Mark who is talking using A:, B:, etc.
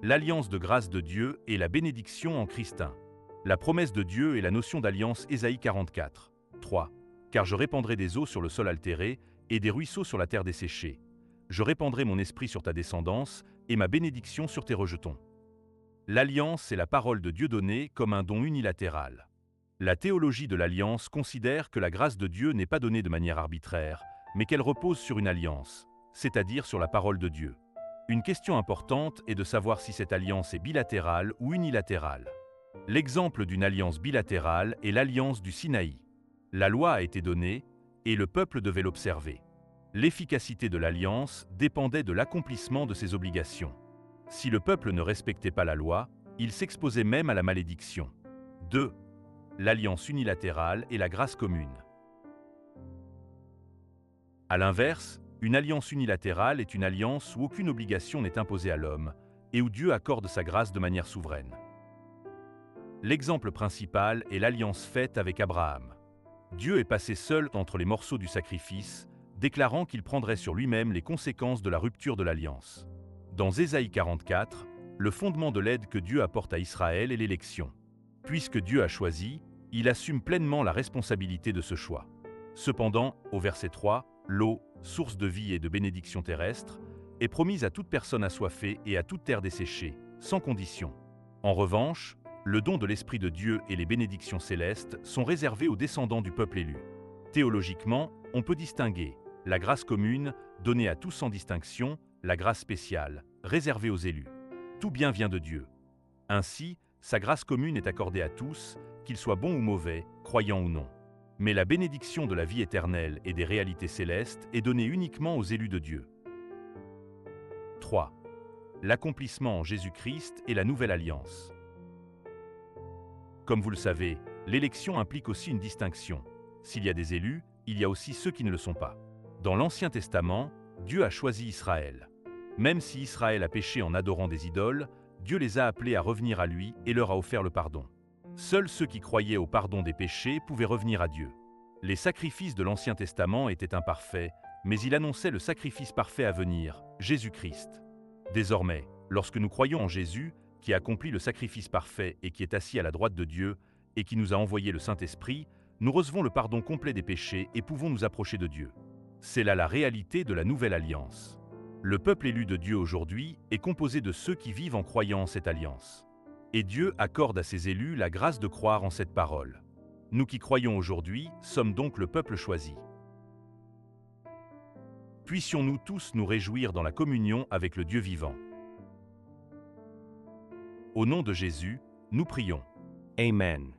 A: l'alliance de grâce de Dieu et la bénédiction en Christ 1. La promesse de Dieu et la notion d'alliance Ésaïe 44. 3. Car je répandrai des eaux sur le sol altéré et des ruisseaux sur la terre desséchée. Je répandrai mon esprit sur ta descendance et ma bénédiction sur tes rejetons. L'alliance est la parole de Dieu donnée comme un don unilatéral. La théologie de l'alliance considère que la grâce de Dieu n'est pas donnée de manière arbitraire, mais qu'elle repose sur une alliance, c'est-à-dire sur la parole de Dieu. Une question importante est de savoir si cette alliance est bilatérale ou unilatérale. L'exemple d'une alliance bilatérale est l'alliance du Sinaï. La loi a été donnée et le peuple devait l'observer. L'efficacité de l'alliance dépendait de l'accomplissement de ses obligations. Si le peuple ne respectait pas la loi, il s'exposait même à la malédiction. 2. L'alliance unilatérale et la grâce commune. À l'inverse, une alliance unilatérale est une alliance où aucune obligation n'est imposée à l'homme et où Dieu accorde sa grâce de manière souveraine. L'exemple principal est l'alliance faite avec Abraham. Dieu est passé seul entre les morceaux du sacrifice, déclarant qu'il prendrait sur lui-même les conséquences de la rupture de l'alliance. Dans Ésaïe 44, le fondement de l'aide que Dieu apporte à Israël est l'élection. Puisque Dieu a choisi, il assume pleinement la responsabilité de ce choix. Cependant, au verset 3, l'eau, source de vie et de bénédiction terrestre, est promise à toute personne assoiffée et à toute terre desséchée, sans condition. En revanche, le don de l'Esprit de Dieu et les bénédictions célestes sont réservés aux descendants du peuple élu. Théologiquement, on peut distinguer la grâce commune, donnée à tous sans distinction, la grâce spéciale, réservée aux élus. Tout bien vient de Dieu. Ainsi, sa grâce commune est accordée à tous, qu'ils soient bons ou mauvais, croyants ou non. Mais la bénédiction de la vie éternelle et des réalités célestes est donnée uniquement aux élus de Dieu. 3. L'accomplissement en Jésus-Christ et la nouvelle alliance. Comme vous le savez, l'élection implique aussi une distinction. S'il y a des élus, il y a aussi ceux qui ne le sont pas. Dans l'Ancien Testament, Dieu a choisi Israël. Même si Israël a péché en adorant des idoles, Dieu les a appelés à revenir à lui et leur a offert le pardon. Seuls ceux qui croyaient au pardon des péchés pouvaient revenir à Dieu. Les sacrifices de l'Ancien Testament étaient imparfaits, mais il annonçait le sacrifice parfait à venir, Jésus-Christ. Désormais, lorsque nous croyons en Jésus, qui accomplit le sacrifice parfait et qui est assis à la droite de Dieu, et qui nous a envoyé le Saint-Esprit, nous recevons le pardon complet des péchés et pouvons nous approcher de Dieu. C'est là la réalité de la nouvelle alliance. Le peuple élu de Dieu aujourd'hui est composé de ceux qui vivent en croyant en cette alliance. Et Dieu accorde à ses élus la grâce de croire en cette parole. Nous qui croyons aujourd'hui sommes donc le peuple choisi. Puissions-nous tous nous réjouir dans la communion avec le Dieu vivant. Au nom de Jésus, nous prions.
B: Amen.